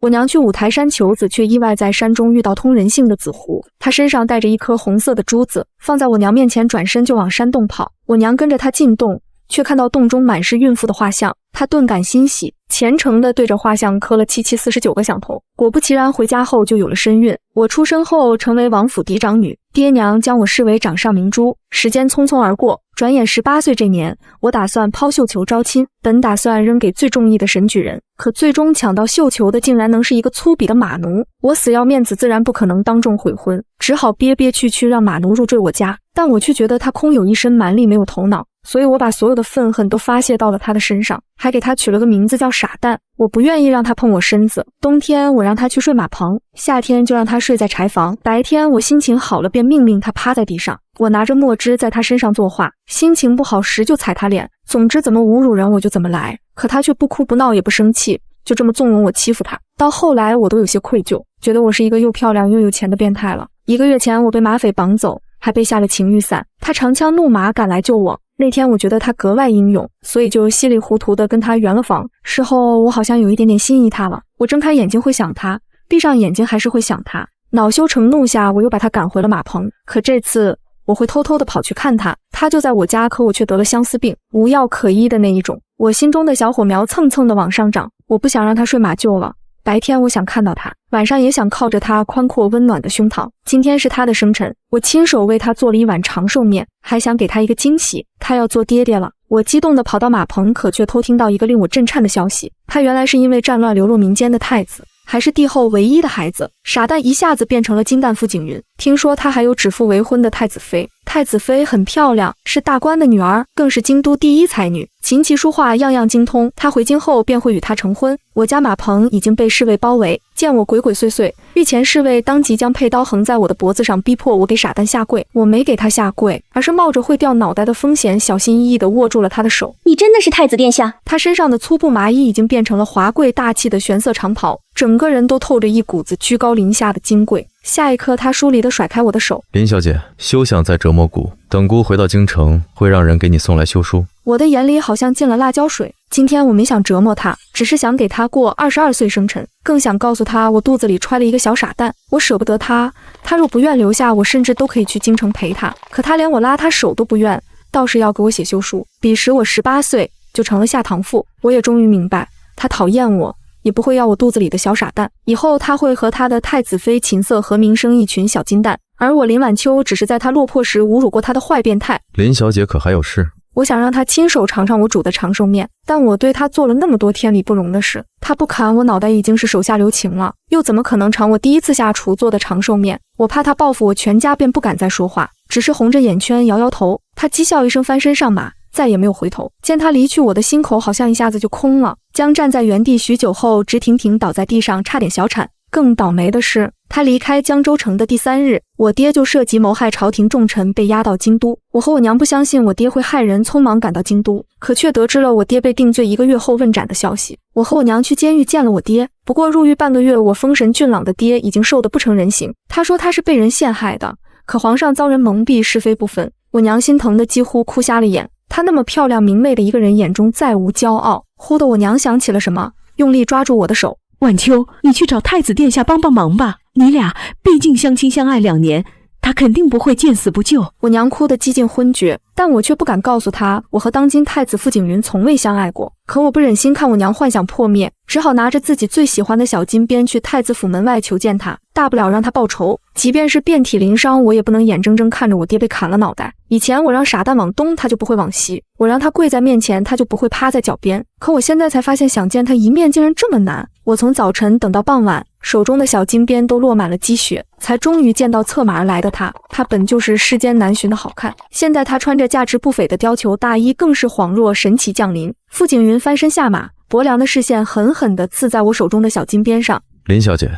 我娘去五台山求子，却意外在山中遇到通人性的紫狐，她身上带着一颗红色的珠子，放在我娘面前，转身就往山洞跑。我娘跟着她进洞，却看到洞中满是孕妇的画像，她顿感欣喜，虔诚地对着画像磕了749个响头。果不其然，回家后就有了身孕。我出生后成为王府嫡长女，爹娘将我视为掌上明珠。时间匆匆而过，转眼18岁这年，我打算抛绣球招亲，本打算扔给最中意的神举人，可最终抢到绣球的竟然能是一个粗鄙的马奴。我死要面子，自然不可能当众悔婚，只好憋憋屈屈让马奴入赘我家，但我却觉得他空有一身蛮力，没有头脑，所以我把所有的愤恨都发泄到了他的身上，还给他取了个名字叫傻蛋。我不愿意让他碰我身子，冬天我让他去睡马棚，夏天就让他睡在柴房，白天我心情好了便命令他趴在地上，我拿着墨汁在他身上作画，心情不好时就踩他脸，总之怎么侮辱人我就怎么来，可他却不哭不闹也不生气，就这么纵容我欺负他。到后来我都有些愧疚，觉得我是一个又漂亮又有钱的变态了。1个月前我被马匪绑走，还被下了情欲伞，他长枪怒马赶来救我。那天我觉得他格外英勇，所以就稀里糊涂地跟他圆了房。事后我好像有一点点心仪他了，我睁开眼睛会想他，闭上眼睛还是会想他。恼羞成怒下，我又把他赶回了马棚，可这次我会偷偷地跑去看他，他就在我家，可我却得了相思病，无药可医的那一种。我心中的小火苗蹭蹭地往上涨，我不想让他睡马厩了。白天我想看到他，晚上也想靠着他宽阔温暖的胸膛。今天是他的生辰，我亲手为他做了一碗长寿面，还想给他一个惊喜，他要做爹爹了。我激动地跑到马棚，可却偷听到一个令我震颤的消息，他原来是因为战乱流落民间的太子，还是帝后唯一的孩子。傻蛋一下子变成了金蛋傅景云，听说他还有指腹为婚的太子妃，太子妃很漂亮，是大官的女儿，更是京都第一才女，琴棋书画样样精通，他回京后便会与她成婚。我家马棚已经被侍卫包围，见我鬼鬼祟祟，御前侍卫当即将佩刀横在我的脖子上，逼迫我给傻蛋下跪。我没给他下跪，而是冒着会掉脑袋的风险，小心翼翼地握住了他的手。你真的是太子殿下？他身上的粗布麻衣已经变成了华贵大气的玄色长袍，整个人都透着一股子居高临下的金贵。下一刻，他疏离地甩开我的手。林小姐，休想再折磨姑，等姑回到京城，会让人给你送来休书。我的眼里好像进了辣椒水。今天我没想折磨他，只是想给他过22岁生辰，更想告诉他我肚子里揣了一个小傻蛋，我舍不得他。他若不愿留下我，甚至都可以去京城陪他，可他连我拉他手都不愿，倒是要给我写休书。彼时我18岁，就成了下堂妇。我也终于明白，他讨厌我，也不会要我肚子里的小傻蛋。以后他会和他的太子妃琴瑟和鸣，生一群小金蛋，而我林晚秋只是在他落魄时侮辱过他的坏变态。林小姐可还有事？我想让他亲手尝尝我煮的长寿面，但我对他做了那么多天理不容的事，他不砍我脑袋已经是手下留情了，又怎么可能尝我第一次下厨做的长寿面？我怕他报复我全家，便不敢再说话，只是红着眼圈摇摇头。他讥笑一声，翻身上马，再也没有回头。见他离去，我的心口好像一下子就空了，僵站在原地许久后，直挺挺倒在地上，差点小产。更倒霉的是，他离开江州城的第3日，我爹就涉及谋害朝廷重臣，被押到京都。我和我娘不相信我爹会害人，匆忙赶到京都，可却得知了我爹被定罪1个月后问斩的消息。我和我娘去监狱见了我爹，不过入狱半个月，我丰神俊朗的爹已经瘦得不成人形。他说他是被人陷害的，可皇上遭人蒙蔽，是非不分。我娘心疼得几乎哭瞎了眼，她那么漂亮明媚的一个人，眼中再无骄傲。忽的我娘想起了什么，用力抓住我的手。晚秋，你去找太子殿下帮帮忙吧，你俩毕竟相亲相爱2年，他肯定不会见死不救。我娘哭得几近昏厥，但我却不敢告诉她，我和当今太子傅景云从未相爱过。可我不忍心看我娘幻想破灭，只好拿着自己最喜欢的小金鞭去太子府门外求见他，大不了让他报仇，即便是遍体鳞伤，我也不能眼睁睁看着我爹被砍了脑袋。以前我让傻蛋往东，他就不会往西；我让他跪在面前，他就不会趴在脚边。可我现在才发现，想见他一面竟然这么难。我从早晨等到傍晚，手中的小金鞭都落满了积雪，才终于见到策马而来的他。他本就是世间难寻的好看，现在他穿着价值不菲的貂裘大衣，更是恍若神奇降临。傅景云翻身下马，薄凉的视线狠狠地刺在我手中的小金鞭上。林小姐，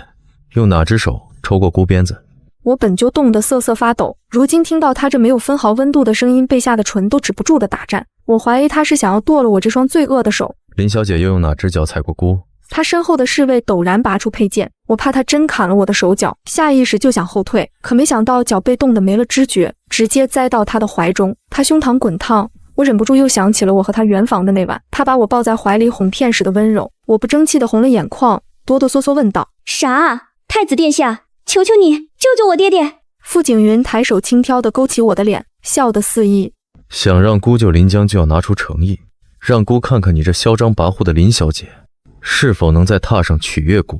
用哪只手抽过箍鞭子？我本就冻得瑟瑟发抖，如今听到他这没有分毫温度的声音，背下的唇都止不住的打颤。我怀疑他是想要剁了我这双罪恶的手。林小姐又用哪只脚踩过箍？他身后的侍卫陡然拔出佩剑，我怕他真砍了我的手脚，下意识就想后退，可没想到脚被冻得没了知觉，直接栽到他的怀中。他胸膛滚烫，我忍不住又想起了我和他圆房的那晚，他把我抱在怀里哄骗时的温柔。我不争气的红了眼眶，哆哆嗦嗦问道：“啥啊？太子殿下，求求你救救我爹爹！”傅景云抬手轻佻地勾起我的脸，笑得肆意。想让姑救临江，就要拿出诚意，让姑看看你这嚣张跋扈的林小姐，是否能在榻上取悦姑。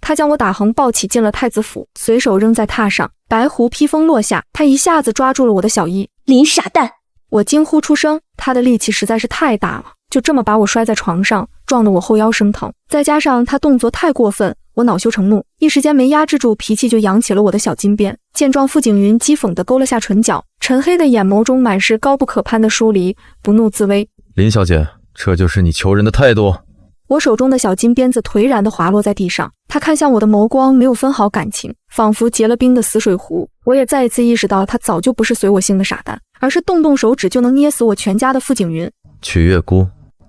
他将我打横抱起进了太子府，随手扔在榻上，白狐披风落下，他一下子抓住了我的小衣。林傻蛋！我惊呼出声，他的力气实在是太大了，就这么把我摔在床上，撞得我后腰生疼。再加上他动作太过分，我恼羞成怒，一时间没压制住脾气，就扬起了我的小金鞭。见状，傅景云讥讽地勾了下唇角，沉黑的眼眸中满是高不可攀的疏离，不怒自威。林小姐，这就是你求人的态度？我手中的小金鞭子颓然地滑落在地上，他看向我的眸光没有分毫感情，仿佛结了冰的死水湖。我也再一次意识到，他早就不是随我姓的傻蛋，而是动动手指就能捏死我全家的傅景云。取悦姑，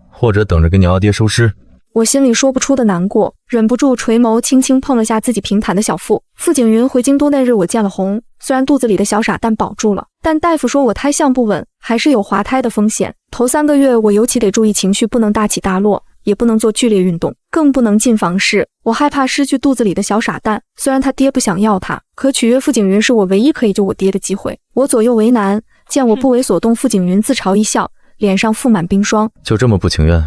或者等着给你阿爹收尸。我心里说不出的难过，忍不住垂眸轻轻碰了下自己平坦的小腹。傅景云回京都那日我见了红，虽然肚子里的小傻蛋保住了，但大夫说我胎相不稳，还是有滑胎的风险。头3个月我尤其得注意情绪，不能大起大落，也不能做剧烈运动，更不能进房事。我害怕失去肚子里的小傻蛋，虽然他爹不想要他，可取悦傅景云是我唯一可以救我爹的机会。我左右为难，见我不为所动，傅景云自嘲一笑，脸上覆满冰霜。就这么不情愿？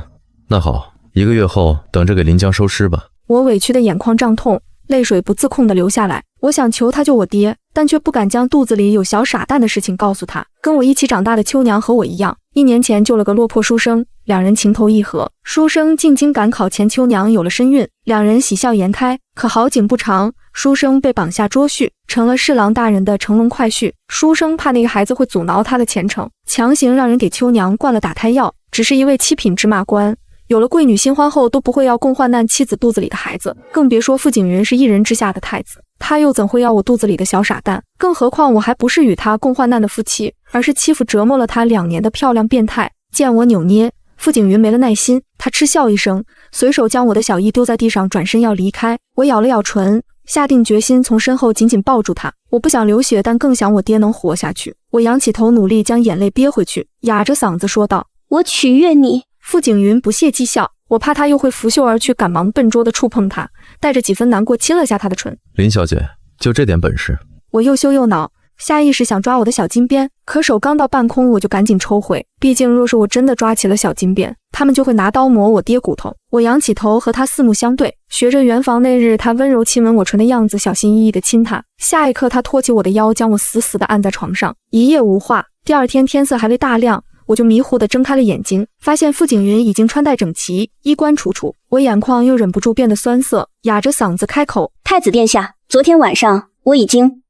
那好，1个月后等着给临江收尸吧。我委屈的眼眶胀痛，泪水不自控地流下来。我想求他救我爹，但却不敢将肚子里有小傻蛋的事情告诉他。跟我一起长大的秋娘和我一样，1年前救了个落魄书生，两人情投意合。书生进京赶考前，秋娘有了身孕，两人喜笑颜开。可好景不长，书生被绑下捉婿，成了侍郎大人的乘龙快婿。书生怕那个孩子会阻挠他的前程，强行让人给秋娘灌了打胎药。只是一位7品芝麻官，有了贵女新欢后都不会要共患难妻子肚子里的孩子，更别说傅景云是一人之下的太子，他又怎会要我肚子里的小傻蛋？更何况我还不是与他共患难的夫妻，而是欺负折磨了他2年的漂亮变态。见我扭捏，傅景云没了耐心，他嗤笑一声，随手将我的小衣丢在地上，转身要离开。我咬了咬唇，下定决心从身后紧紧抱住他。我不想流血，但更想我爹能活下去。我仰起头，努力将眼泪憋回去，哑着嗓子说道：“我取悦你。”傅景云不屑讥笑，我怕他又会拂袖而去，赶忙笨拙地触碰他，带着几分难过亲了下他的唇。林小姐，就这点本事？我又羞又恼，下意识想抓我的小金鞭，可手刚到半空，我就赶紧抽回。毕竟若是我真的抓起了小金鞭，他们就会拿刀磨我爹骨头。我仰起头和他四目相对，学着圆房那日他温柔亲吻我唇的样子，小心翼翼地亲他。下一刻，他托起我的腰，将我死死地按在床上。一夜无话，第二天天色还未大亮，我就迷糊地睁开了眼睛，发现傅景云已经穿戴整齐，衣冠楚楚。我眼眶又忍不住变得酸涩，哑着嗓子开口：“太子殿下，昨天晚上我已经……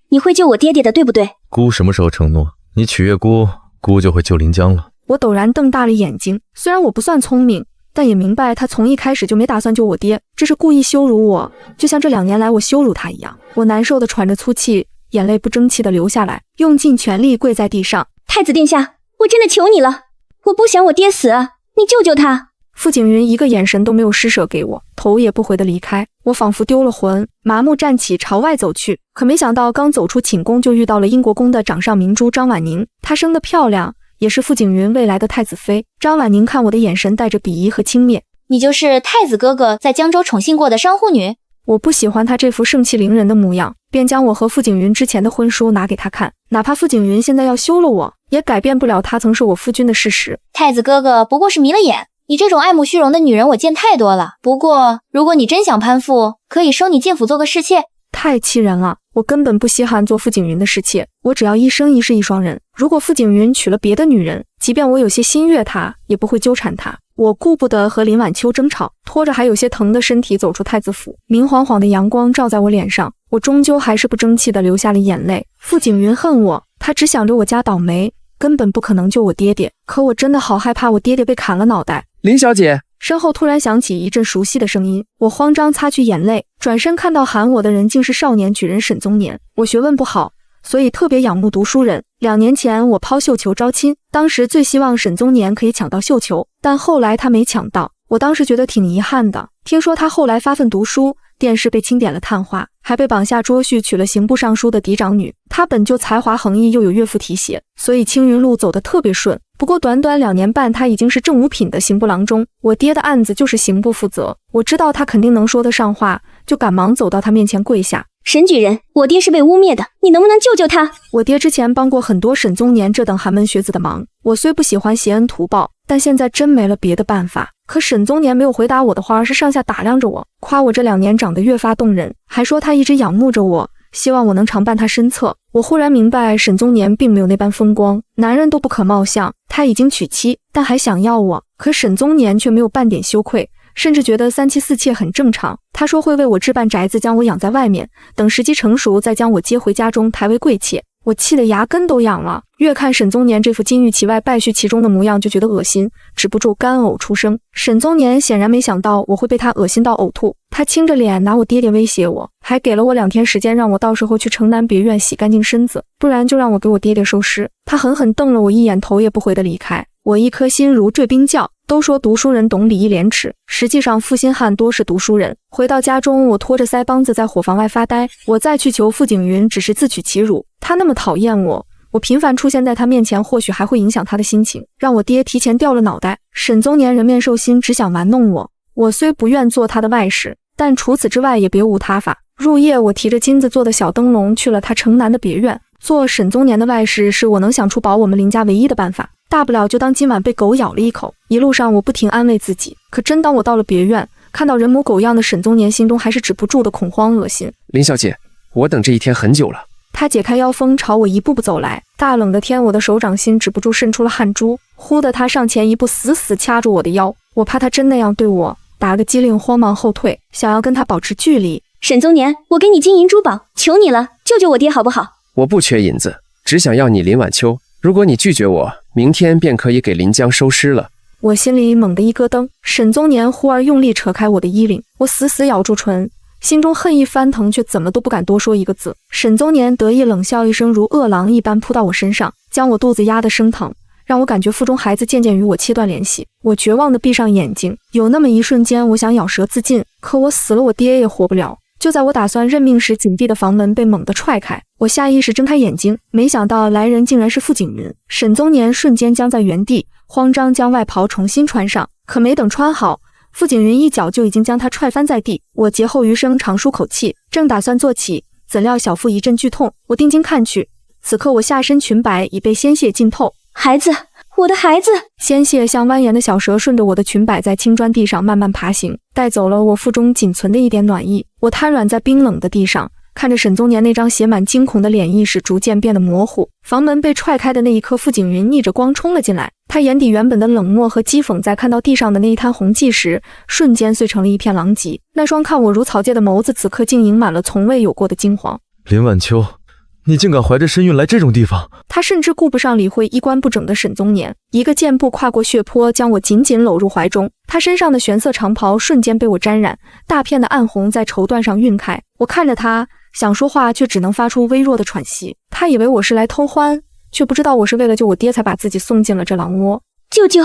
你会救我爹爹的，对不对？”姑什么时候承诺你取悦姑，姑就会救临江了？我陡然瞪大了眼睛，虽然我不算聪明，但也明白他从一开始就没打算救我爹，这是故意羞辱我，就像这2年来我羞辱他一样。我难受地喘着粗气，眼泪不争气地流下来，用尽全力跪在地上：“太子殿下，我真的求你了，我不想我爹死，你救救他。”傅景云一个眼神都没有施舍给我，头也不回地离开。我仿佛丢了魂，麻木站起朝外走去。可没想到刚走出寝宫，就遇到了英国宫的掌上明珠张婉宁。她生得漂亮，也是傅景云未来的太子妃。张婉宁看我的眼神带着鄙夷和轻蔑：“你就是太子哥哥在江州宠幸过的商户女？”我不喜欢她这副盛气凌人的模样，便将我和傅景云之前的婚书拿给她看。哪怕傅景云现在要休了我，也改变不了他曾是我夫君的事实。太子哥哥不过是迷了眼，你这种爱慕虚荣的女人我见太多了。不过如果你真想攀附，可以收你进府做个侍妾。太气人了，我根本不稀罕做傅景云的侍妾，我只要一生一世一双人。如果傅景云娶了别的女人，即便我有些心悦她，也不会纠缠她。我顾不得和林晚秋争吵，拖着还有些疼的身体走出太子府。明晃晃的阳光照在我脸上，我终究还是不争气地流下了眼泪。傅景云恨我，他只想着我家倒霉，根本不可能救我爹爹。可我真的好害怕我爹爹被砍了脑袋。林小姐，身后突然响起一阵熟悉的声音，我慌张擦去眼泪，转身看到喊我的人竟是少年举人沈宗年。我学问不好，所以特别仰慕读书人。2年前我抛绣球招亲，当时最希望沈宗年可以抢到绣球，但后来他没抢到，我当时觉得挺遗憾的。听说他后来发奋读书，殿试被钦点了探花，还被绑下捉婿，娶了刑部尚书的嫡长女。他本就才华横溢，又有岳父提携，所以青云路走得特别顺。不过短短2年半，他已经是正五品的刑部郎中，我爹的案子就是刑部负责。我知道他肯定能说得上话，就赶忙走到他面前跪下。沈举人，我爹是被污蔑的，你能不能救救他？我爹之前帮过很多沈宗年这等寒门学子的忙，我虽不喜欢挟恩图报，但现在真没了别的办法。可沈宗年没有回答我的话，而是上下打量着我，夸我这2年长得越发动人，还说他一直仰慕着我，希望我能常伴他身侧。我忽然明白，沈宗年并没有那般风光，男人都不可貌相，他已经娶妻，但还想要我。可沈宗年却没有半点羞愧，甚至觉得3妻4妾很正常。他说会为我置办宅子，将我养在外面，等时机成熟再将我接回家中，抬为贵妾。我气得牙根都痒了，越看沈宗年这副金玉其外败絮其中的模样，就觉得恶心，止不住干呕出声。沈宗年显然没想到我会被他恶心到呕吐，他青着脸拿我爹爹威胁我，还给了我2天时间，让我到时候去城南别院洗干净身子，不然就让我给我爹爹收尸。他狠狠瞪了我一眼，头也不回地离开。我一颗心如坠冰窖，都说读书人懂礼义廉耻，实际上负心汉多是读书人。回到家中，我拖着腮帮子在伙房外发呆。我再去求傅景云，只是自取其辱。他那么讨厌我，我频繁出现在他面前，或许还会影响他的心情，让我爹提前掉了脑袋。沈宗年人面兽心，只想玩弄我。我虽不愿做他的外室，但除此之外也别无他法。入夜，我提着金子做的小灯笼去了他城南的别院。做沈宗年的外室是我能想出保我们林家唯一的办法，大不了就当今晚被狗咬了一口。一路上我不停安慰自己，可真当我到了别院，看到人模狗样的沈宗年，心中还是止不住的恐慌恶心。林小姐，我等这一天很久了。他解开腰封，朝我一步步走来。大冷的天，我的手掌心止不住渗出了汗珠。忽的他上前一步，死死掐住我的腰。我怕他真那样对我，打个激灵，慌忙后退，想要跟他保持距离。沈宗年，我给你金银珠宝，求你了，救救我爹好不好？我不缺银子，只想要你林晚秋。如果你拒绝我，明天便可以给临江收尸了。我心里猛地一咯噔。沈宗年忽而用力扯开我的衣领，我死死咬住唇，心中恨意翻腾，却怎么都不敢多说一个字。沈宗年得意冷笑一声，如饿狼一般扑到我身上，将我肚子压得生疼，让我感觉腹中孩子渐渐与我切断联系。我绝望地闭上眼睛，有那么一瞬间，我想咬舌自尽，可我死了，我爹也活不了。就在我打算认命时，紧闭的房门被猛地踹开，我下意识睁开眼睛，没想到来人竟然是傅景云。沈宗年瞬间僵在原地，慌张将外袍重新穿上，可没等穿好，傅景云一脚就已经将他踹翻在地。我劫后余生长舒口气，正打算坐起，怎料小腹一阵剧痛，我定睛看去，此刻我下身裙摆已被鲜血浸透。孩子，我的孩子！鲜血像蜿蜒的小蛇顺着我的裙摆在青砖地上慢慢爬行，带走了我腹中仅存的一点暖意。我瘫软在冰冷的地上，看着沈宗年那张写满惊恐的脸，意识逐渐变得模糊。房门被踹开的那一刻，傅景云逆着光冲了进来，他眼底原本的冷漠和讥讽，在看到地上的那一滩红迹时，瞬间碎成了一片狼藉。那双看我如草芥的眸子，此刻竟盈满了从未有过的惊惶。林晚秋，你竟敢怀着身孕来这种地方！他甚至顾不上理会衣冠不整的沈宗年，一个箭步跨过血泊，将我紧紧搂入怀中。他身上的玄色长袍瞬间被我沾染，大片的暗红在绸缎上晕开。我看着他，想说话，却只能发出微弱的喘息。他以为我是来偷欢，却不知道我是为了救我爹才把自己送进了这狼窝。舅舅，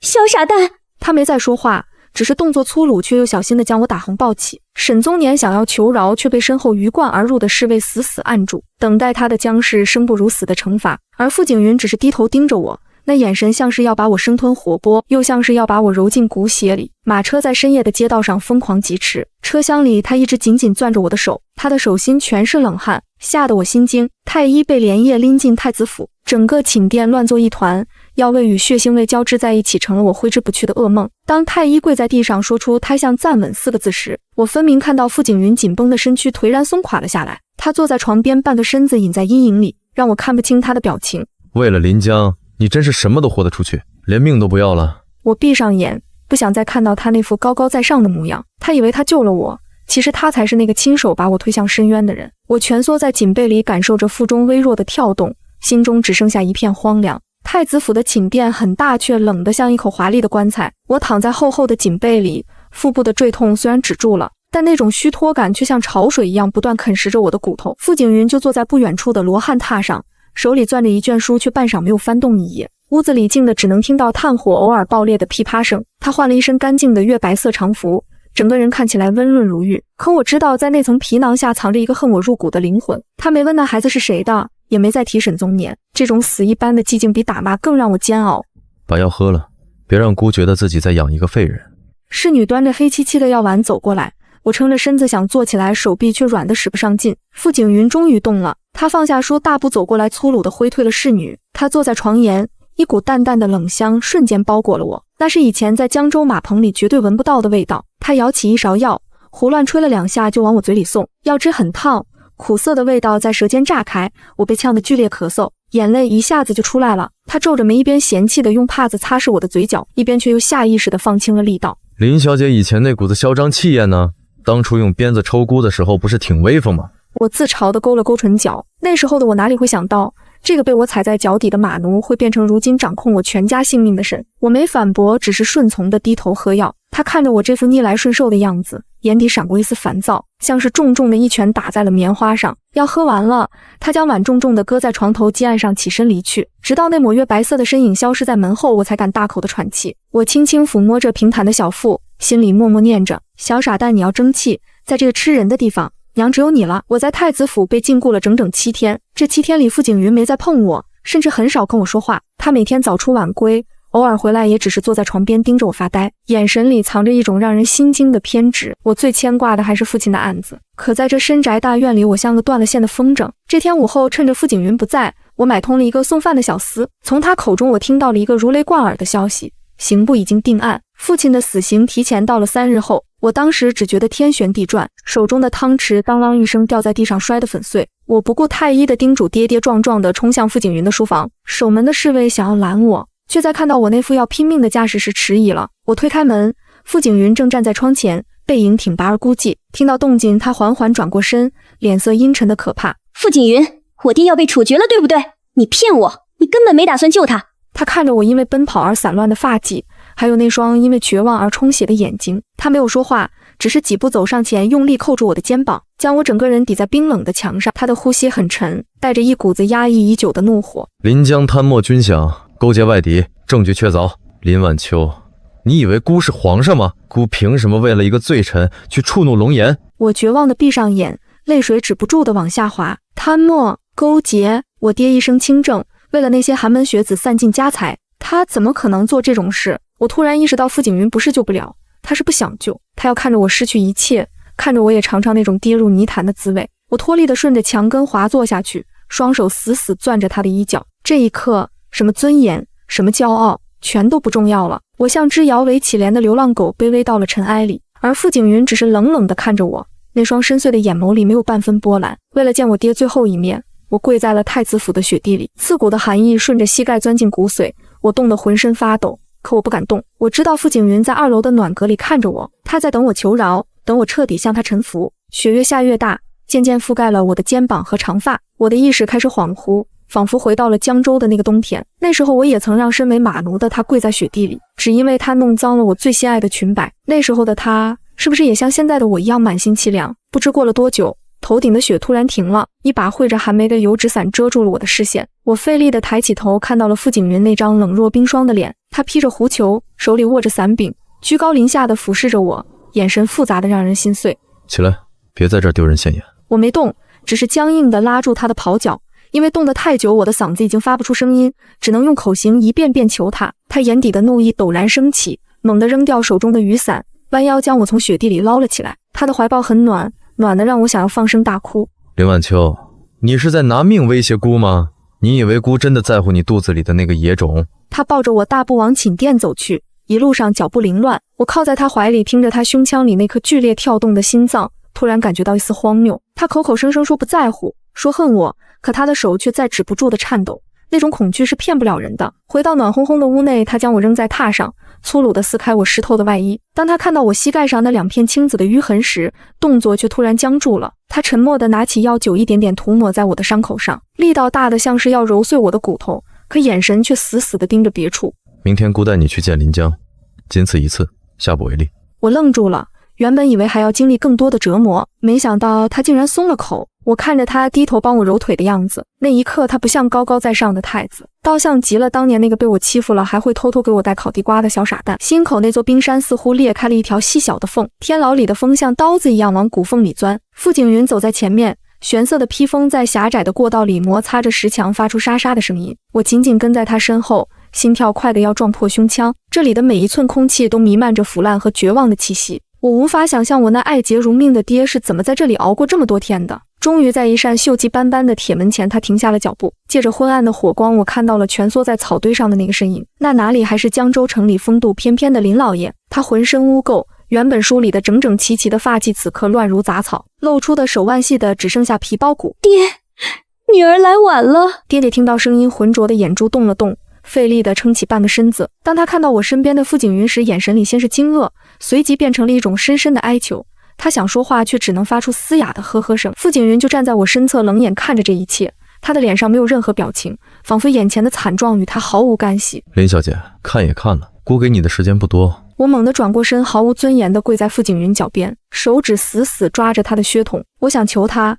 小傻蛋！他没再说话，只是动作粗鲁，却又小心地将我打横抱起。沈宗年想要求饶，却被身后鱼贯而入的侍卫死死按住，等待他的将是生不如死的惩罚。而傅景云只是低头盯着我，那眼神像是要把我生吞活剥，又像是要把我揉进骨血里。马车在深夜的街道上疯狂疾驰，车厢里他一直紧紧攥着我的手，他的手心全是冷汗，吓得我心惊。太医被连夜拎进太子府，整个寝殿乱作一团，药味与血腥味交织在一起，成了我挥之不去的噩梦。当太医跪在地上说出胎相暂稳4个字时，我分明看到傅景云紧绷的身躯颓然松垮了下来。他坐在床边，半个身子隐在阴影里，让我看不清他的表情。为了临江，你真是什么都豁得出去，连命都不要了。我闭上眼，不想再看到他那副高高在上的模样。他以为他救了我，其实他才是那个亲手把我推向深渊的人。我蜷缩在锦被里，感受着腹中微弱的跳动，心中只剩下一片荒凉。太子府的寝殿很大，却冷得像一口华丽的棺材。我躺在厚厚的锦被里，腹部的坠痛虽然止住了，但那种虚脱感却像潮水一样不断啃食着我的骨头。傅景云就坐在不远处的罗汉榻上，手里攥着一卷书，却半晌没有翻动一页。屋子里静的只能听到炭火偶尔爆裂的噼啪声。他换了一身干净的月白色常服，整个人看起来温润如玉。可我知道，在那层皮囊下藏着一个恨我入骨的灵魂。他没问那孩子是谁的，也没再提沈宗年。这种死一般的寂静比打骂更让我煎熬。把药喝了，别让姑觉得自己在养一个废人。侍女端着黑漆漆的药碗走过来，我撑着身子想坐起来，手臂却软得使不上劲。傅景云终于动了，他放下书，大步走过来，粗鲁地挥退了侍女。他坐在床沿，一股淡淡的冷香瞬间包裹了我，那是以前在江州马棚里绝对闻不到的味道。他舀起一勺药，胡乱吹了2下就往我嘴里送，药汁很烫，苦涩的味道在舌尖炸开，我被呛得剧烈咳嗽，眼泪一下子就出来了。他皱着眉，一边嫌弃地用帕子擦拭我的嘴角，一边却又下意识地放轻了力道。林小姐以前那股子嚣张气焰呢？当初用鞭子抽姑的时候不是挺威风吗？我自嘲地勾了勾唇角，那时候的我哪里会想到，这个被我踩在脚底的马奴会变成如今掌控我全家性命的神。我没反驳，只是顺从地低头喝药。他看着我这副逆来顺受的样子，眼底闪过一丝烦躁，像是重重的一拳打在了棉花上。药喝完了，他将碗重重地搁在床头基案上，起身离去，直到那抹月白色的身影消失在门后，我才敢大口的喘气。我轻轻抚摸着平坦的小腹，心里默默念着：小傻蛋，你要争气，在这个吃人的地方，娘只有你了。我在太子府被禁锢了整整7天，这7天里傅景云没再碰我，甚至很少跟我说话。他每天早出晚归，偶尔回来也只是坐在床边盯着我发呆，眼神里藏着一种让人心惊的偏执。我最牵挂的还是父亲的案子，可在这深宅大院里，我像个断了线的风筝。这天午后，趁着傅景云不在，我买通了一个送饭的小厮，从他口中我听到了一个如雷贯耳的消息：刑部已经定案，父亲的死刑提前到了3日后。我当时只觉得天旋地转，手中的汤匙当啷一声掉在地上，摔得粉碎。我不顾太医的叮嘱，跌跌撞撞地冲向傅景云的书房。守门的侍卫想要拦我，却在看到我那副要拼命的架势时迟疑了。我推开门，傅景云正站在窗前，背影挺拔而孤寂。听到动静，他缓缓转过身，脸色阴沉的可怕。傅景云，我爹要被处决了，对不对？你骗我，你根本没打算救他。他看着我因为奔跑而散乱的发髻，还有那双因为绝望而充血的眼睛。他没有说话，只是几步走上前，用力扣住我的肩膀，将我整个人抵在冰冷的墙上。他的呼吸很沉，带着一股子压抑已久的怒火。临江贪墨军饷，勾结外敌，证据确凿。林晚秋，你以为姑是皇上吗？姑凭什么为了一个罪臣去触怒龙颜？我绝望地闭上眼，泪水止不住地往下滑。贪墨勾结，我爹一生清正，为了那些寒门学子散尽家财，他怎么可能做这种事？我突然意识到傅景云不是救不了，他是不想救，他要看着我失去一切，看着我也尝尝那种跌入泥潭的滋味。我脱力地顺着墙根滑坐下去，双手死死攥着他的衣角。这一刻，什么尊严，什么骄傲，全都不重要了。我像只摇尾乞怜的流浪狗，卑微到了尘埃里，而傅景云只是冷冷地看着我，那双深邃的眼眸里没有半分波澜。为了见我爹最后一面，我跪在了太子府的雪地里，刺骨的寒意顺着膝盖钻进骨髓，我冻得浑身发抖，可我不敢动。我知道傅景云在2楼的暖阁里看着我，他在等我求饶，等我彻底向他臣服。雪越下越大，渐渐覆盖了我的肩膀和长发，我的意识开始恍惚，仿佛回到了江州的那个冬天。那时候我也曾让身为马奴的他跪在雪地里，只因为他弄脏了我最心爱的裙摆。那时候的他是不是也像现在的我一样满心凄凉？不知过了多久，头顶的雪突然停了，一把绘着寒梅的油纸伞遮住了我的视线。我费力地抬起头，看到了傅景云那张冷若冰霜的脸，他披着狐裘，手里握着伞柄，居高临下地俯视着我，眼神复杂的让人心碎。起来，别在这儿丢人现眼。我没动，只是僵硬地拉住他的袍角，因为冻得太久，我的嗓子已经发不出声音，只能用口型一遍遍求他。他眼底的怒意陡然升起，猛地扔掉手中的雨伞，弯腰将我从雪地里捞了起来。他的怀抱很暖，暖得让我想要放声大哭。林晚秋，你是在拿命威胁姑吗？你以为姑真的在乎你肚子里的那个野种？他抱着我大步往寝殿走去，一路上脚步凌乱，我靠在他怀里，听着他胸腔里那颗剧烈跳动的心脏，突然感觉到一丝荒谬。他口口声声说不在乎，说恨我，可他的手却在止不住的颤抖。那种恐惧是骗不了人的。回到暖烘烘的屋内，他将我扔在榻上，粗鲁地撕开我湿透的外衣。当他看到我膝盖上那2片青紫的淤痕时，动作却突然僵住了。他沉默地拿起药酒，一点点涂抹在我的伤口上，力道大得像是要揉碎我的骨头，可眼神却死死地盯着别处。明天姑带你去见临江，仅此一次，下不为例。我愣住了，原本以为还要经历更多的折磨，没想到他竟然松了口。我看着他低头帮我揉腿的样子，那一刻他不像高高在上的太子，倒像极了当年那个被我欺负了还会偷偷给我带烤地瓜的小傻蛋。心口那座冰山似乎裂开了一条细小的缝，天牢里的风像刀子一样往骨缝里钻。傅景云走在前面，玄色的披风在狭窄的过道里摩擦着石墙，发出沙沙的声音。我紧紧跟在他身后，心跳快得要撞破胸腔。这里的每一寸空气都弥漫着腐烂和绝望的气息。我无法想象我那爱洁如命的爹是怎么在这里熬过这么多天的。终于在一扇锈迹斑斑的铁门前，他停下了脚步。借着昏暗的火光，我看到了蜷缩在草堆上的那个身影。那哪里还是江州城里风度翩翩的林老爷？他浑身污垢，原本梳理的整整齐齐的发髻此刻乱如杂草，露出的手腕细的只剩下皮包骨。爹，女儿来晚了。爹爹听到声音，浑浊的眼珠动了动，费力地撑起半个身子。当他看到我身边的傅景云时，眼神里先是惊愕，随即变成了一种深深的哀求。他想说话，却只能发出嘶哑的呵呵声。傅景云就站在我身侧，冷眼看着这一切，他的脸上没有任何表情，仿佛眼前的惨状与他毫无干系。林小姐，看也看了，姑给你的时间不多。我猛地转过身，毫无尊严地跪在傅景云脚边，手指死死抓着他的靴筒。我想求他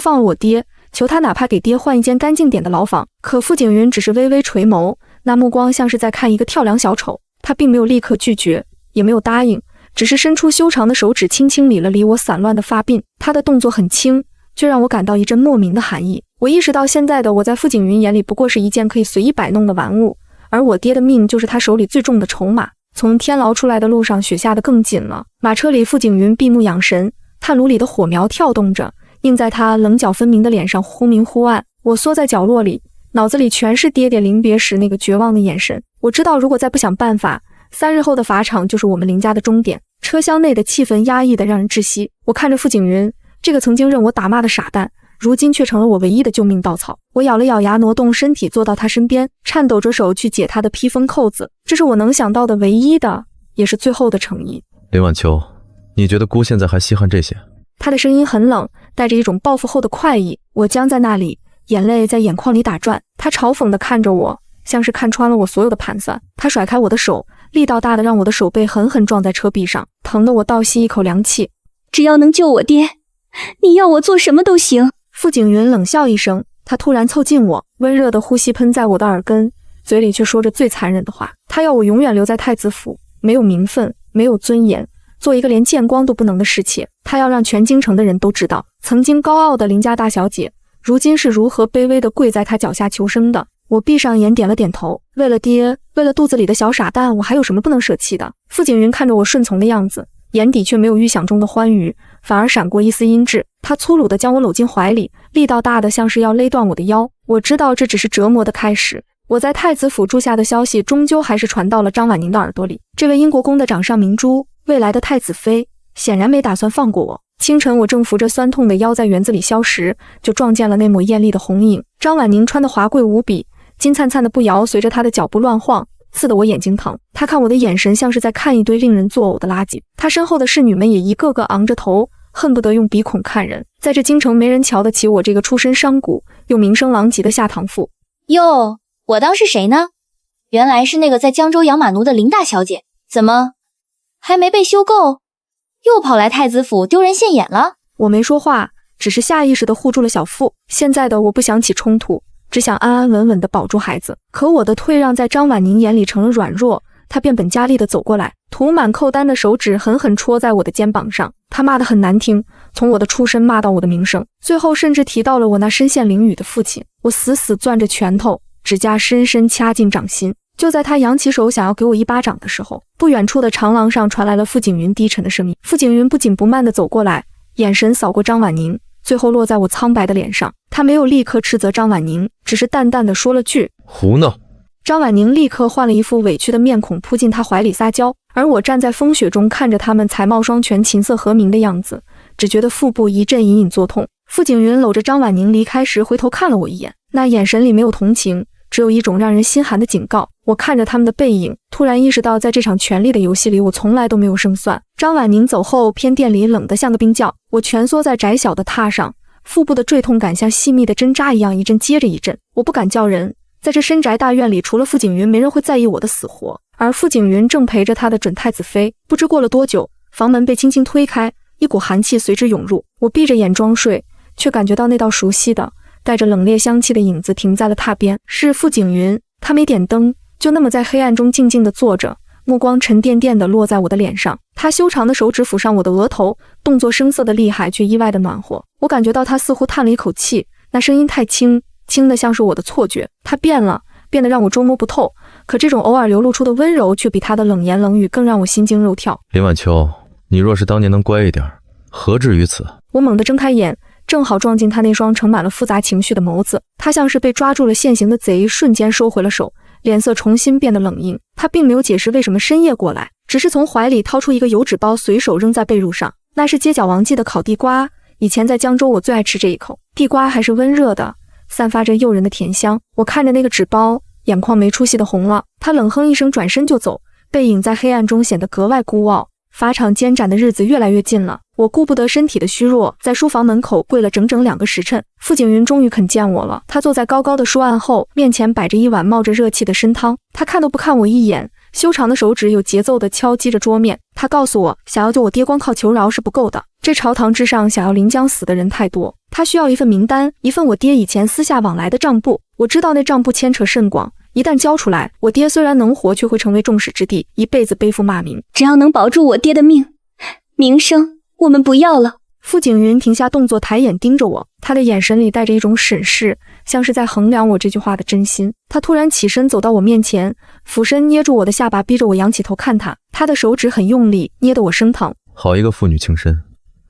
放了我爹，求他哪怕给爹换一间干净点的牢房。可傅景云只是微微垂眸，那目光像是在看一个跳梁小丑。他并没有立刻拒绝，也没有答应，只是伸出修长的手指轻轻理了理我散乱的发鬓。他的动作很轻，却让我感到一阵莫名的寒意。我意识到现在的我在傅景云眼里不过是一件可以随意摆弄的玩物，而我爹的命就是他手里最重的筹码。从天牢出来的路上，雪下得更紧了。马车里，傅景云闭目养神，炭炉里的火苗跳动着，映在他棱角分明的脸上，忽明忽暗。我缩在角落里，脑子里全是爹爹临别时那个绝望的眼神。我知道，如果再不想办法，3日后的法场就是我们林家的终点。车厢内的气氛压抑得让人窒息。我看着傅景云，这个曾经任我打骂的傻蛋，如今却成了我唯一的救命稻草。我咬了咬牙，挪动身体坐到他身边，颤抖着手去解他的披风扣子。这是我能想到的唯一的，也是最后的诚意。林晚秋，你觉得姑现在还稀罕这些？他的声音很冷，带着一种报复后的快意。我僵在那里，眼泪在眼眶里打转。他嘲讽地看着我，像是看穿了我所有的盘算。他甩开我的手，力道大的让我的手背狠狠撞在车壁上，疼得我倒吸一口凉气。只要能救我爹，你要我做什么都行。傅景云冷笑一声，他突然凑近我，温热的呼吸喷在我的耳根，嘴里却说着最残忍的话。他要我永远留在太子府，没有名分，没有尊严，做一个连见光都不能的侍妾。他要让全京城的人都知道，曾经高傲的林家大小姐，如今是如何卑微地跪在他脚下求生的。我闭上眼点了点头，为了爹，为了肚子里的小傻蛋，我还有什么不能舍弃的？傅景云看着我顺从的样子，眼底却没有预想中的欢愉，反而闪过一丝阴鸷。他粗鲁地将我搂进怀里，力道大的像是要勒断我的腰。我知道这只是折磨的开始。我在太子府住下的消息终究还是传到了张婉宁的耳朵里。这位英国宫的掌上明珠，未来的太子妃，显然没打算放过我。清晨，我正扶着酸痛的腰在园子里消食，就撞见了那抹艳丽的红影。张婉宁穿得华贵无比，金灿灿的步摇随着她的脚步乱晃，刺得我眼睛疼。她看我的眼神像是在看一堆令人作呕的垃圾。她身后的侍女们也一个个昂着头，恨不得用鼻孔看人。在这京城，没人瞧得起我这个出身商贾又名声狼藉的下堂妇。哟，我当是谁呢？原来是那个在江州养马奴的林大小姐，怎么还没被休够，又跑来太子府丢人现眼了？我没说话，只是下意识地护住了小腹。现在的我不想起冲突，只想安安稳稳地保住孩子。可我的退让在张婉宁眼里成了软弱，她变本加厉地走过来，涂满扣单的手指狠狠戳在我的肩膀上。她骂得很难听，从我的出身骂到我的名声，最后甚至提到了我那身陷囹圄的父亲。我死死攥着拳头，指甲深深掐进掌心。就在他扬起手想要给我一巴掌的时候，不远处的长廊上传来了傅景云低沉的声音。傅景云不紧不慢地走过来，眼神扫过张婉宁，最后落在我苍白的脸上。他没有立刻斥责张婉宁，只是淡淡地说了句胡闹。张婉宁立刻换了一副委屈的面孔，扑进他怀里撒娇。而我站在风雪中，看着他们才貌双全、琴瑟和鸣的样子，只觉得腹部一阵隐隐作痛。傅景云搂着张婉宁离开时，回头看了我一眼，那眼神里没有同情，只有一种让人心寒的警告。我看着他们的背影，突然意识到在这场权力的游戏里，我从来都没有胜算。张婉宁走后，偏殿里冷得像个冰窖。我蜷缩在窄小的榻上，腹部的坠痛感像细密的针扎一样，一阵接着一阵。我不敢叫人，在这深宅大院里，除了傅景云，没人会在意我的死活。而傅景云正陪着他的准太子妃。不知过了多久，房门被轻轻推开，一股寒气随之涌入。我闭着眼装睡，却感觉到那道熟悉的带着冷冽香气的影子停在了榻边。是傅景云，他没点灯，就那么在黑暗中静静地坐着，目光沉甸甸地落在我的脸上。他修长的手指抚上我的额头，动作生涩的厉害，却意外的暖和。我感觉到他似乎叹了一口气，那声音太轻，轻得像是我的错觉。他变了，变得让我捉摸不透，可这种偶尔流露出的温柔，却比他的冷言冷语更让我心惊肉跳。林晚秋，你若是当年能乖一点，何至于此？我猛地睁开眼，正好撞进他那双盛满了复杂情绪的眸子。他像是被抓住了现行的贼，瞬间收回了手，脸色重新变得冷硬。他并没有解释为什么深夜过来，只是从怀里掏出一个油纸包，随手扔在被褥上。那是街角王记的烤地瓜，以前在江州我最爱吃这一口。地瓜还是温热的，散发着诱人的甜香。我看着那个纸包，眼眶没出息的红了。他冷哼一声，转身就走，背影在黑暗中显得格外孤傲。法场监斩的日子越来越近了，我顾不得身体的虚弱，在书房门口跪了整整2个时辰。傅景云终于肯见我了，他坐在高高的书案后，面前摆着一碗冒着热气的参汤。他看都不看我一眼，修长的手指有节奏地敲击着桌面。他告诉我，想要救我爹光靠求饶是不够的，这朝堂之上想要临江死的人太多，他需要一份名单，一份我爹以前私下往来的账簿。我知道那账簿牵扯甚广，一旦交出来，我爹虽然能活，却会成为众矢之的，一辈子背负骂名。只要能保住我爹的命、名声，我们不要了。傅景云停下动作，抬眼盯着我，他的眼神里带着一种审视，像是在衡量我这句话的真心。他突然起身走到我面前，俯身捏住我的下巴，逼着我仰起头看他。他的手指很用力，捏得我生疼。好一个父女情深，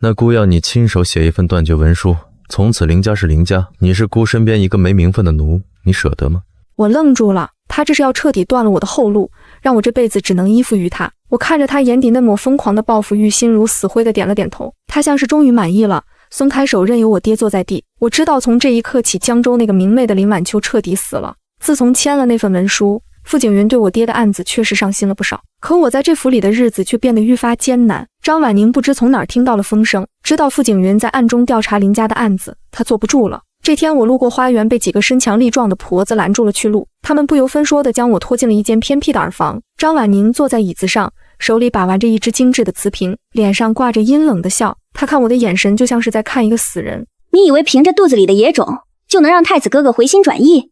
那姑要你亲手写一份断绝文书，从此林家是林家，你是姑身边一个没名分的奴，你舍得吗？我愣住了，他这是要彻底断了我的后路，让我这辈子只能依附于他。我看着他眼底那抹疯狂的报复欲，心如死灰的点了点头。他像是终于满意了，松开手，任由我爹坐在地。我知道从这一刻起，江州那个明媚的林晚秋彻底死了。自从签了那份文书，傅景云对我爹的案子确实上心了不少，可我在这府里的日子却变得愈发艰难。张婉宁不知从哪儿听到了风声，知道傅景云在暗中调查林家的案子，他坐不住了。这天我路过花园，被几个身强力壮的婆子拦住了去路，他们不由分说地将我拖进了一间偏僻的耳房。张婉宁坐在椅子上，手里把玩着一只精致的瓷瓶，脸上挂着阴冷的笑。他看我的眼神就像是在看一个死人。你以为凭着肚子里的野种就能让太子哥哥回心转意？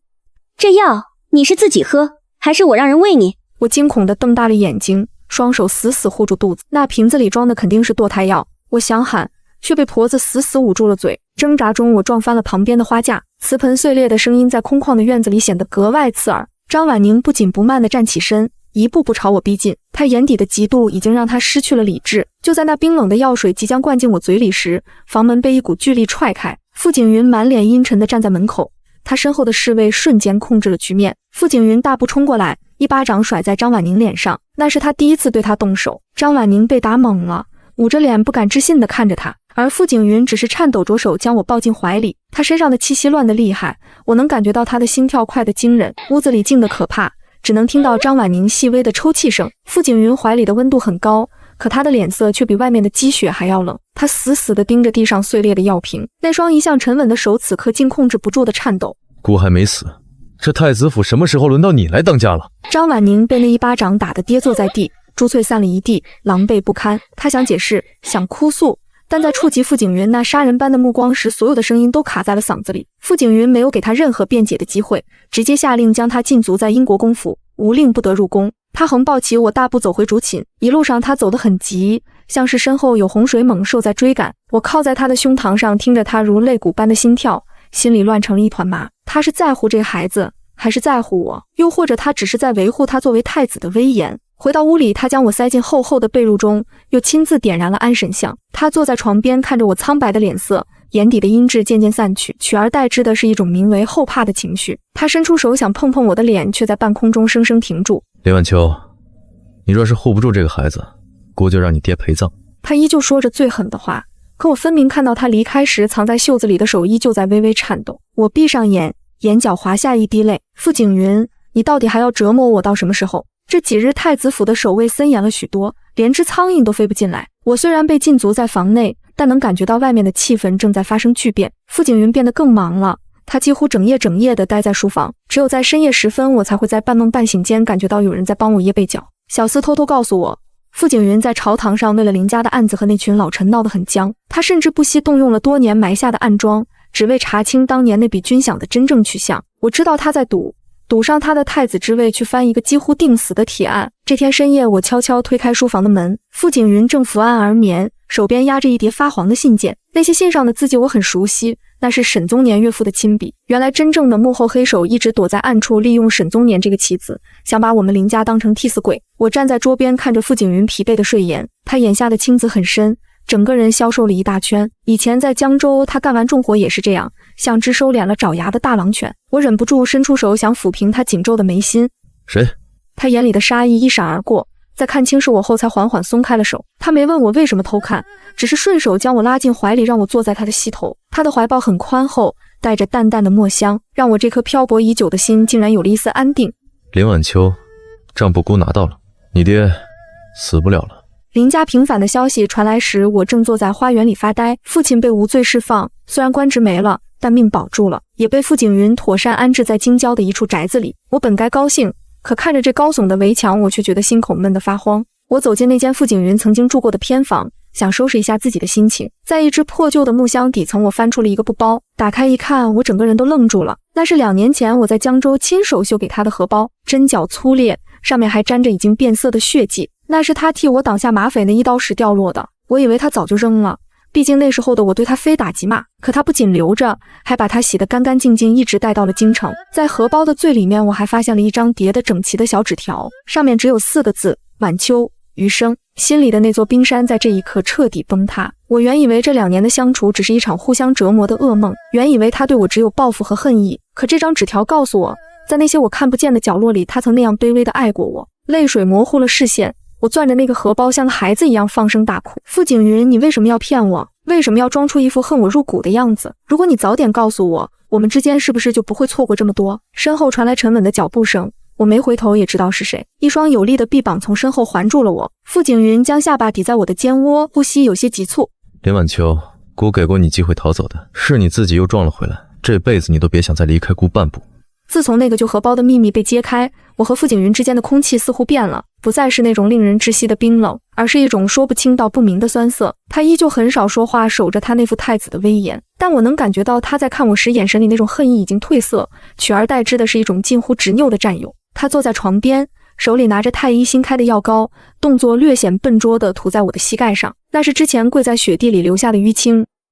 这药你是自己喝，还是我让人喂你？我惊恐地瞪大了眼睛，双手死死护住肚子。那瓶子里装的肯定是堕胎药。我想喊，却被婆子死死捂住了嘴。挣扎中，我撞翻了旁边的花架，瓷盆碎裂的声音在空旷的院子里显得格外刺耳。张婉宁不紧不慢地站起身，一步步朝我逼近。她眼底的嫉妒已经让她失去了理智。就在那冰冷的药水即将灌进我嘴里时，房门被一股巨力踹开。傅景云满脸阴沉地站在门口，他身后的侍卫瞬间控制了局面。傅景云大步冲过来，一巴掌甩在张婉宁脸上，那是他第一次对他动手。张婉宁被打懵了，捂着脸不敢置信地看着他，而傅景云只是颤抖着手将我抱进怀里。他身上的气息乱得厉害，我能感觉到他的心跳快得惊人。屋子里静得可怕，只能听到张婉宁细微的抽泣声。傅景云怀里的温度很高，可他的脸色却比外面的积雪还要冷。他死死地盯着地上碎裂的药瓶，那双一向沉稳的手此刻竟控制不住的颤抖。姑还没死，这太子府什么时候轮到你来当家了？张婉宁被那一巴掌打得跌坐在地，珠翠散了一地，狼狈不堪。他想解释，想哭诉，但在触及傅景云那杀人般的目光时，所有的声音都卡在了嗓子里。傅景云没有给他任何辩解的机会，直接下令将他禁足在英国公府，无令不得入宫。他横抱起我，大步走回主寝。一路上他走得很急，像是身后有洪水猛兽在追赶。我靠在他的胸膛上，听着他如肋骨般的心跳，心里乱成了一团麻。他是在乎这个孩子，还是在乎我？又或者他只是在维护他作为太子的威严？回到屋里，他将我塞进厚厚的被褥中，又亲自点燃了安神香。他坐在床边，看着我苍白的脸色，眼底的阴鸷渐渐散去，取而代之的是一种名为后怕的情绪。他伸出手想碰碰我的脸，却在半空中生生停住。林晚秋，你若是护不住这个孩子，姑就让你爹陪葬。他依旧说着最狠的话，可我分明看到他离开时藏在袖子里的手依旧在微微颤抖。我闭上眼，眼角滑下一滴泪。傅景云，你到底还要折磨我到什么时候？这几日太子府的守卫森严了许多，连只苍蝇都飞不进来。我虽然被禁足在房内，但能感觉到外面的气氛正在发生巨变。傅景云变得更忙了，他几乎整夜地待在书房，只有在深夜时分，我才会在半梦半醒间感觉到有人在帮我掖被角。小厮偷偷告诉我，傅景云在朝堂上为了林家的案子和那群老臣闹得很僵，他甚至不惜动用了多年埋下的暗桩，只为查清当年那笔军饷的真正去向。我知道他在赌上他的太子之位，去翻一个几乎定死的铁案。这天深夜，我悄悄推开书房的门，傅景云正伏案而眠，手边压着一叠发黄的信件。那些信上的字迹我很熟悉，那是沈宗年岳父的亲笔。原来真正的幕后黑手一直躲在暗处，利用沈宗年这个棋子，想把我们林家当成替死鬼。我站在桌边看着傅景云疲惫的睡颜，他眼下的青紫很深，整个人消瘦了一大圈。以前在江州，他干完重活也是这样，像只收敛了爪牙的大狼犬。我忍不住伸出手想抚平他紧皱的眉心。谁？他眼里的杀意一闪而过，在看清是我后才缓缓松开了手。他没问我为什么偷看，只是顺手将我拉进怀里，让我坐在他的膝头。他的怀抱很宽厚，带着淡淡的墨香，让我这颗漂泊已久的心竟然有了一丝安定。林晚秋，账簿姑拿到了，你爹死不了了。林家平反的消息传来时，我正坐在花园里发呆。父亲被无罪释放，虽然官职没了，但命保住了，也被傅景云妥善安置在京郊的一处宅子里。我本该高兴，可看着这高耸的围墙，我却觉得心口闷得发慌。我走进那间傅景云曾经住过的偏房，想收拾一下自己的心情。在一只破旧的木箱底层，我翻出了一个布包，打开一看，我整个人都愣住了。那是2年前我在江州亲手绣给他的荷包，针脚粗劣，上面还沾着已经变色的血迹。那是他替我挡下马匪那一刀时掉落的，我以为他早就扔了，毕竟那时候的我对他非打即骂。可他不仅留着，还把他洗得干干净净，一直带到了京城。在荷包的最里面，我还发现了一张叠得整齐的小纸条，上面只有4个字：晚秋余生。心里的那座冰山在这一刻彻底崩塌。我原以为这2年的相处只是一场互相折磨的噩梦，原以为他对我只有报复和恨意。可这张纸条告诉我，在那些我看不见的角落里，他曾那样卑微地爱过我。泪水模糊了视线，我攥着那个荷包，像个孩子一样放声大哭。傅景云，你为什么要骗我？为什么要装出一副恨我入骨的样子？如果你早点告诉我，我们之间是不是就不会错过这么多？身后传来沉稳的脚步声，我没回头也知道是谁。一双有力的臂膀从身后环住了我。傅景云将下巴抵在我的肩窝，呼吸有些急促。林晚秋，姑给过你机会逃走的，是你自己又撞了回来，这辈子你都别想再离开姑半步。自从那个旧荷包的秘密被揭开，我和傅景云之间的空气似乎变了，不再是那种令人窒息的冰冷，而是一种说不清道不明的酸涩。他依旧很少说话，守着他那副太子的威严，但我能感觉到他在看我时眼神里那种恨意已经褪色，取而代之的是一种近乎执拗的占有。他坐在床边，手里拿着太医新开的药膏，动作略显笨拙地涂在我的膝盖上，那是之前跪在雪地里留下的淤青。